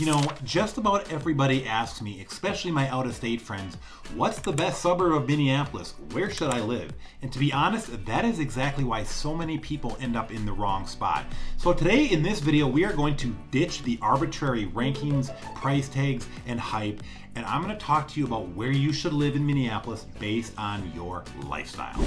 You know, just about everybody asks me, especially my out-of-state friends, what's the best suburb of Minneapolis? Where should I live? And to be honest, that is exactly why so many people end up in the wrong spot. So today in this video, we are going to ditch the arbitrary rankings, price tags, and hype, and I'm going to talk to you about where you should live in Minneapolis based on your lifestyle.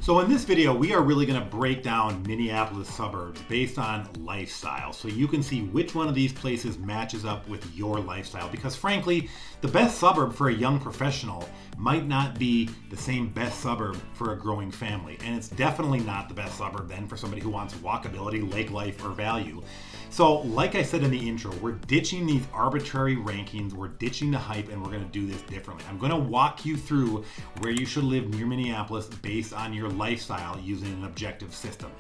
So in this video, we are really going to break down Minneapolis suburbs based on lifestyle, so you can see which one of these places matches up with your lifestyle. Because frankly, the best suburb for a young professional might not be the same best suburb for a growing family. And it's definitely not the best suburb then for somebody who wants walkability, lake life, or value. So like I said in the intro, we're ditching these arbitrary rankings, we're ditching the hype, and we're going to do this differently. I'm going to walk you through where you should live near Minneapolis based on your lifestyle using an objective system.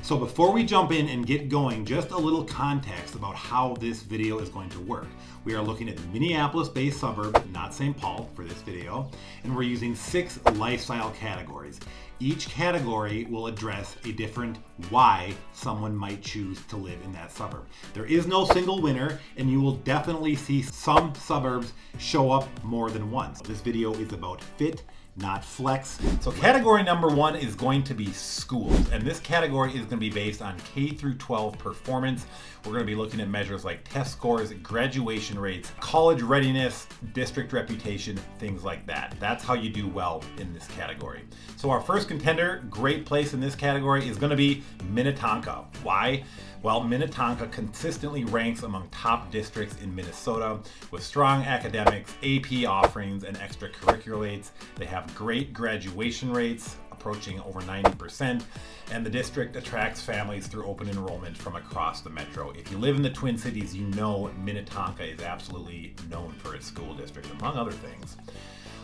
So before we jump in and get going, just a little context about how this video is going to work. We are looking at the Minneapolis-based suburb, not St. Paul, for this video, and we're using 6 lifestyle categories. Each category will address a different why someone might choose to live in that suburb. There is no single winner, and you will definitely see some suburbs show up more than once. This video is about fit, not flex. So category number 1 is going to be schools, and this category is going to be based on K through 12 performance. We're going to be looking at measures like test scores, graduation rates, college readiness, district reputation, things like that. That's how you do well in this category. So our first contender, great place in this category, is going to be Minnetonka. Why? Well, Minnetonka consistently ranks among top districts in Minnesota with strong academics, AP offerings, and extracurricular rates. They have great graduation rates, approaching over 90%, and the district attracts families through open enrollment from across the metro. If you live in the Twin Cities, you know Minnetonka is absolutely known for its school district, among other things.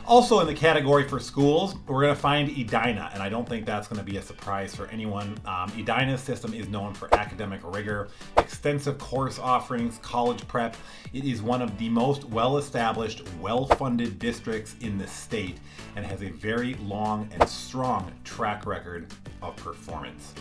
Also in the category for schools, we're going to find Edina, and I don't think that's going to be a surprise for anyone. Edina's system is known for academic rigor, extensive course offerings, college prep. It is one of the most well-established, well-funded districts in the state and has a very long and strong track record of performance.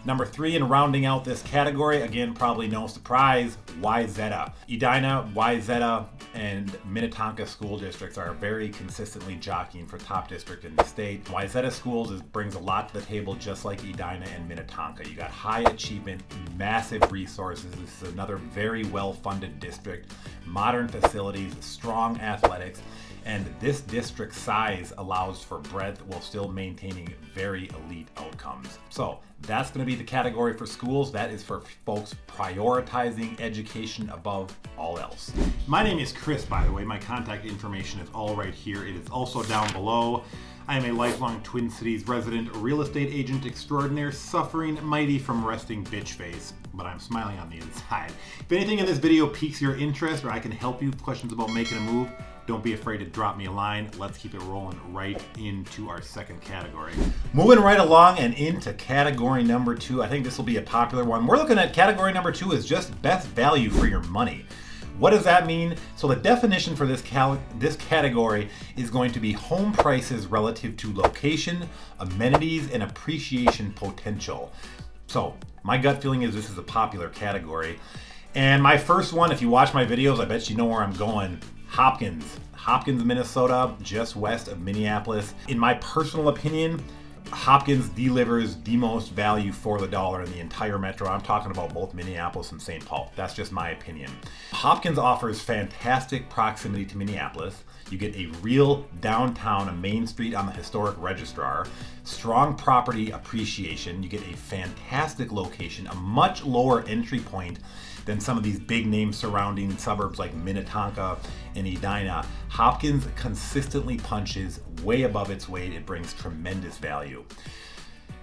Number 3, in rounding out this category, again, probably no surprise, Wayzata. Edina, Wayzata, and Minnetonka school districts are very consistently jockeying for top district in the state. Wayzata schools brings a lot to the table, just like Edina and Minnetonka. You got high achievement, massive resources. This is another very well-funded district, modern facilities, strong athletics, and this district size allows for breadth while still maintaining very elite outcomes. So that's going to be the category for schools. That is for folks prioritizing education above all else. My name is Chris, by the way. My contact information is all right here. It is also down below. I am a lifelong Twin Cities resident, real estate agent extraordinaire, suffering mighty from resting bitch face, but I'm smiling on the inside. If anything in this video piques your interest or I can help you with questions about making a move, don't be afraid to drop me a line. Let's keep it rolling right into our second category. Moving right along and into category number 2. I think this will be a popular one. We're looking at category number 2 is just best value for your money. What does that mean? So the definition for this category is going to be home prices relative to location, amenities, and appreciation potential. So my gut feeling is this is a popular category. And my first one, if you watch my videos, I bet you know where I'm going. Hopkins, Minnesota, just west of Minneapolis. In my personal opinion, Hopkins delivers the most value for the dollar in the entire metro. I'm talking about both Minneapolis and St. Paul. That's just my opinion. Hopkins offers fantastic proximity to Minneapolis. You get a real downtown, a main street on the historic registrar, strong property appreciation. You get a fantastic location, a much lower entry point than some of these big names surrounding suburbs like Minnetonka and Edina. Hopkins consistently punches way above its weight. It brings tremendous value.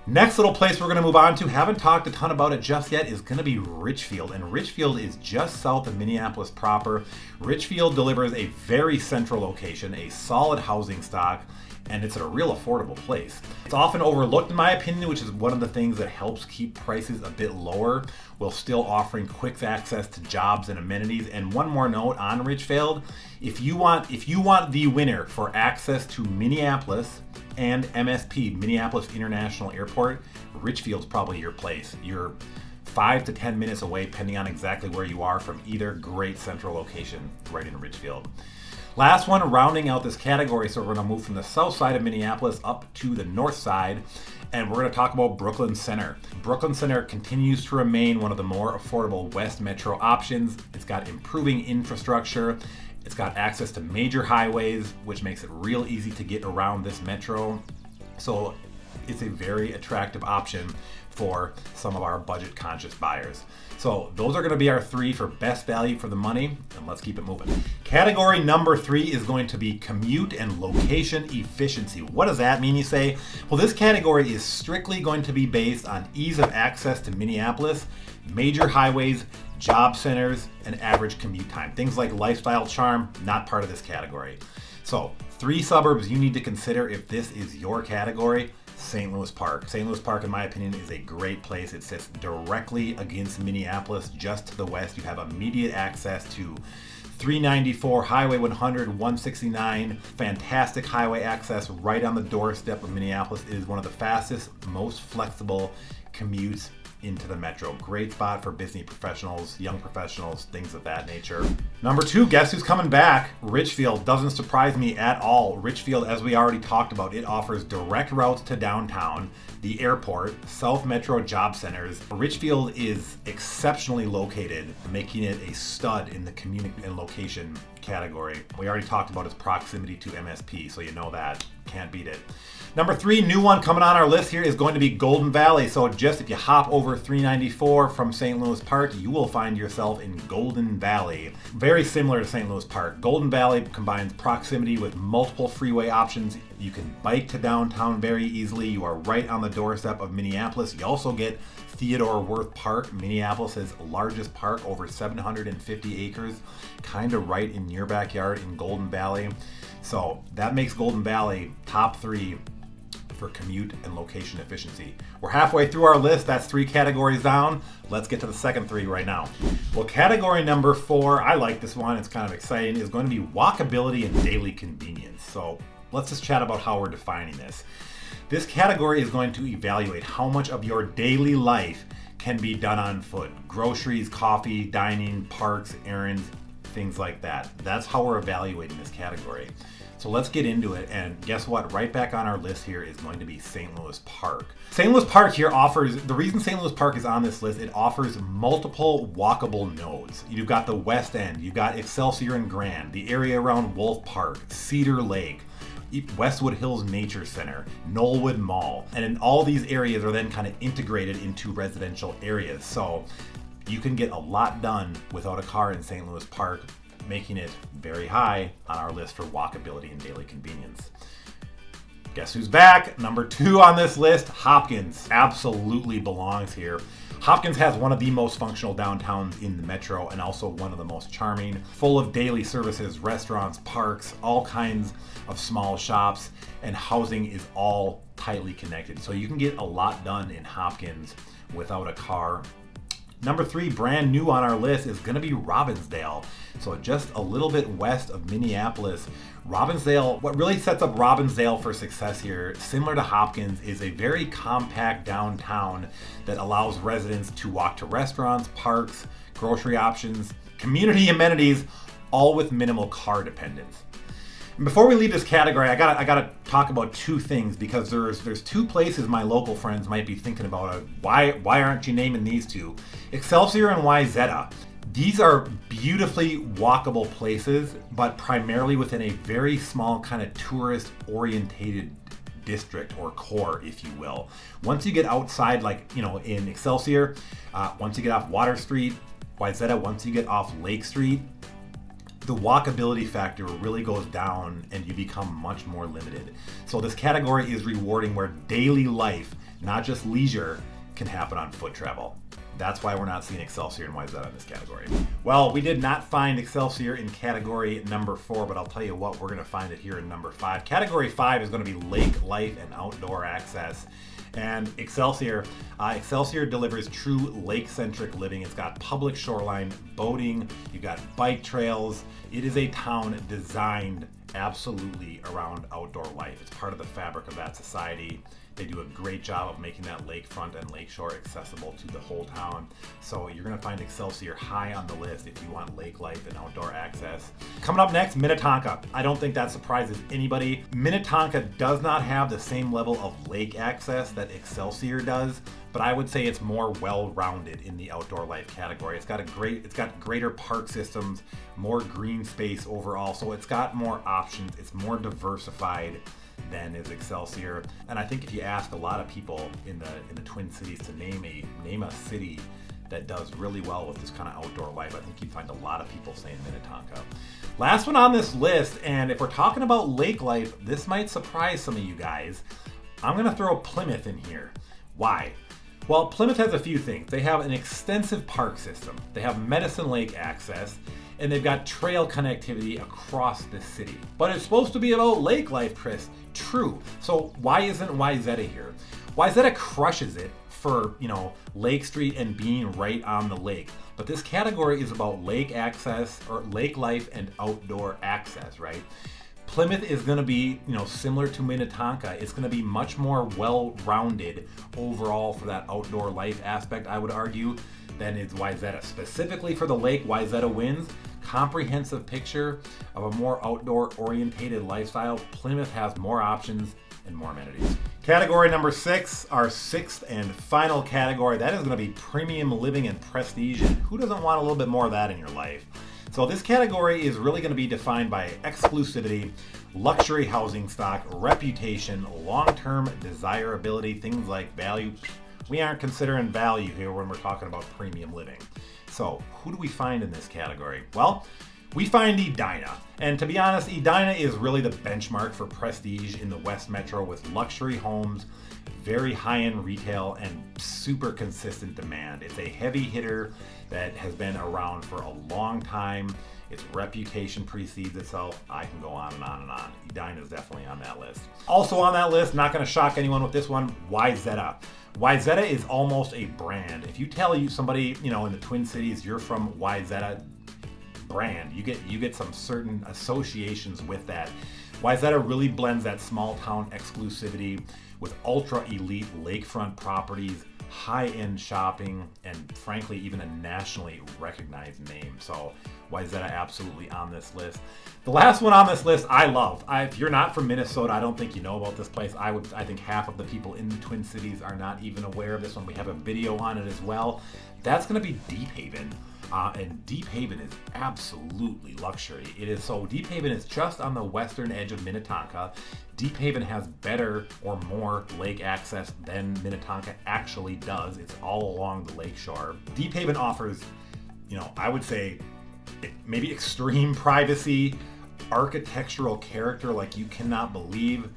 Next little place we're going to move on to, haven't talked a ton about it just yet, is going to be Richfield. And Richfield is just south of Minneapolis proper. Richfield delivers a very central location, a solid housing stock, and it's at a real affordable place. It's often overlooked in my opinion, which is one of the things that helps keep prices a bit lower while still offering quick access to jobs and amenities. And one more note on Richfield, if you want the winner for access to Minneapolis and MSP, Minneapolis International Airport, Richfield's probably your place. You're 5 to 10 minutes away, depending on exactly where you are, from either great central location right in Richfield. Last one, rounding out this category, so we're going to move from the south side of Minneapolis up to the north side, and we're going to talk about Brooklyn Center. Brooklyn Center continues to remain one of the more affordable West Metro options. It's got improving infrastructure. It's got access to major highways, which makes it real easy to get around this metro. So it's a very attractive option for some of our budget conscious buyers. So those are going to be our 3 for best value for the money, and let's keep it moving. Category number 3 is going to be commute and location efficiency. What does that mean, you say? Well, this category is strictly going to be based on ease of access to Minneapolis, major highways, job centers, and average commute time. Things like lifestyle charm, not part of this category. So 3 suburbs you need to consider if this is your category. St. Louis Park. St. Louis Park, in my opinion, is a great place. It sits directly against Minneapolis, just to the west. You have immediate access to 394, Highway 100, 169, fantastic highway access right on the doorstep of Minneapolis. It is one of the fastest, most flexible commutes into the metro. Great spot for business professionals, young professionals, things of that nature. Number 2, guess who's coming back? Richfield. Doesn't surprise me at all. Richfield, as we already talked about, it offers direct routes to downtown, the airport, South Metro job centers. Richfield is exceptionally located, making it a stud in the commute and location category. We already talked about its proximity to MSP, so you know that. Can't beat it. Number 3, new one coming on our list here is going to be Golden Valley. So just if you hop over 394 from St. Louis Park, you will find yourself in Golden Valley. Very similar to St. Louis Park. Golden Valley combines proximity with multiple freeway options. You can bike to downtown very easily. You are right on the doorstep of Minneapolis. You also get Theodore Wirth Park, Minneapolis' largest park, over 750 acres, kind of right in your backyard in Golden Valley. So that makes Golden Valley top 3 for commute and location efficiency. We're halfway through our list. That's 3 categories down. Let's get to the second 3 right now. Well, category number 4, I like this one, it's kind of exciting, is going to be walkability and daily convenience. So let's just chat about how we're defining this. This category is going to evaluate how much of your daily life can be done on foot. Groceries, coffee, dining, parks, errands, things like that. That's how we're evaluating this category. So let's get into it, and guess what? Right back on our list here is going to be St. Louis Park. St. Louis Park here offers, the reason St. Louis Park is on this list, it offers multiple walkable nodes. You've got the West End, you've got Excelsior and Grand, the area around Wolf Park, Cedar Lake, Westwood Hills Nature Center, Knollwood Mall, and in all these areas are then kind of integrated into residential areas. So you can get a lot done without a car in St. Louis Park, making it very high on our list for walkability and daily convenience. Guess who's back? Number 2 on this list, Hopkins. Absolutely belongs here. Hopkins has one of the most functional downtowns in the metro, and also one of the most charming, full of daily services, restaurants, parks, all kinds of small shops, and housing is all tightly connected. So you can get a lot done in Hopkins without a car. Number 3, brand new on our list, is going to be Robbinsdale. So just a little bit west of Minneapolis. Robbinsdale, what really sets up Robbinsdale for success here, similar to Hopkins, is a very compact downtown that allows residents to walk to restaurants, parks, grocery options, community amenities, all with minimal car dependence. And before we leave this category, I gotta talk about 2 things, because there's 2 places my local friends might be thinking about. Why aren't you naming these 2? Excelsior and Wayzata. These are beautifully walkable places, but primarily within a very small kind of tourist-orientated district or core, if you will. Once you get outside, like, you know, in Excelsior, once you get off Water Street, Wayzata, once you get off Lake Street, the walkability factor really goes down and you become much more limited. So this category is rewarding where daily life, not just leisure, can happen on foot travel. That's why we're not seeing Excelsior and Wayzata in this category. Well, we did not find Excelsior in category number 4, but I'll tell you what, we're going to find it here in number 5. Category 5 is going to be lake life and outdoor access. And Excelsior delivers true lake-centric living. It's got public shoreline, boating, you've got bike trails. It is a town designed absolutely around outdoor life. It's part of the fabric of that society. They do a great job of making that lakefront and lakeshore accessible to the whole town. So you're gonna find Excelsior high on the list if you want lake life and outdoor access. Coming up next, Minnetonka. I don't think that surprises anybody. Minnetonka does not have the same level of lake access that Excelsior does, but I would say it's more well-rounded in the outdoor life category. It's got greater park systems, more green space overall, so it's got more options. It's more diversified than is Excelsior. And I think if you ask a lot of people in the Twin Cities to name a city that does really well with this kind of outdoor life, I think you'd find a lot of people saying Minnetonka. Last one on this list, and if we're talking about lake life, this might surprise some of you guys. I'm gonna throw Plymouth in here. Why? Well, Plymouth has a few things. They have an extensive park system. They have Medicine Lake access, and they've got trail connectivity across the city. But it's supposed to be about lake life, Chris. True. So why isn't Wayzata here? Wayzata crushes it for, Lake Street and being right on the lake. But this category is about lake access or lake life and outdoor access, right? Plymouth is going to be, similar to Minnetonka. It's going to be much more well-rounded overall for that outdoor life aspect, I would argue, than is Wayzata. Specifically for the lake, Wayzata wins. Comprehensive picture of a more outdoor-orientated lifestyle. Plymouth has more options and more amenities. Category number 6, our 6th and final category, that is going to be premium living and prestige. And who doesn't want a little bit more of that in your life? So this category is really going to be defined by exclusivity, luxury housing stock, reputation, long-term desirability, things like value. We aren't considering value here when we're talking about premium living. So who do we find in this category? Well, we find Edina. And to be honest, Edina is really the benchmark for prestige in the West Metro with luxury homes, very high-end retail, and super consistent demand. It's a heavy hitter that has been around for a long time. Its reputation precedes itself. I can go on and on and on. Edina is definitely on that list. Also on that list, not going to shock anyone with this one, Wayzata. Wayzata is almost a brand. If you tell somebody, in the Twin Cities, you're from Wayzata brand, you get some certain associations with that. Wayzata really blends that small town exclusivity with ultra elite lakefront properties, high-end shopping, and frankly, even a nationally recognized name. So Wayzata absolutely on this list. The last one on this list I love. If you're not from Minnesota, I don't think you know about this place. I think half of the people in the Twin Cities are not even aware of this one. We have a video on it as well. That's going to be Deephaven. And Deephaven is absolutely luxury. Deephaven is just on the western edge of Minnetonka. Deephaven has better or more lake access than Minnetonka actually does. It's all along the lakeshore. Deephaven offers, I would say maybe extreme privacy, architectural character like you cannot believe,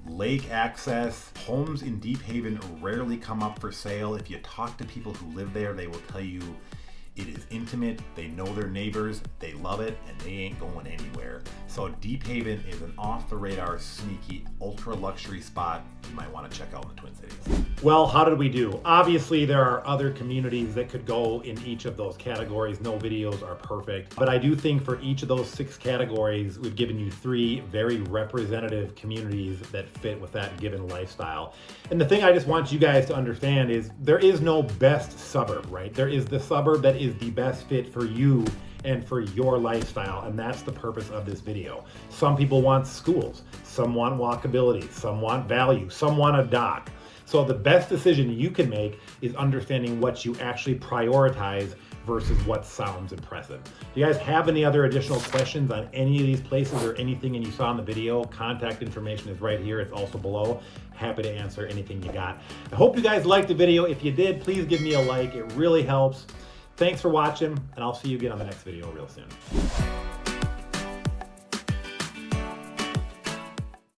lake access. Homes in Deephaven rarely come up for sale. If you talk to people who live there, they will tell you it is intimate, they know their neighbors, they love it, and they ain't going anywhere. So Deephaven is an off-the-radar, sneaky, ultra-luxury spot you might want to check out in the Twin Cities. Well, how did we do? Obviously, there are other communities that could go in each of those categories. No videos are perfect. But I do think for each of those 6 categories, we've given you 3 very representative communities that fit with that given lifestyle. And the thing I just want you guys to understand is there is no best suburb, right? There is the suburb that is the best fit for you and for your lifestyle, and that's the purpose of this video. Some people want schools, some want walkability, some want value, some want a dock. So the best decision you can make is understanding what you actually prioritize versus what sounds impressive. If you guys have any other additional questions on any of these places or anything you saw in the video, contact information is right here. It's also below. Happy to answer anything you got. I hope you guys liked the video. If you did, please give me a like. It really helps. Thanks for watching, and I'll see you again on the next video real soon.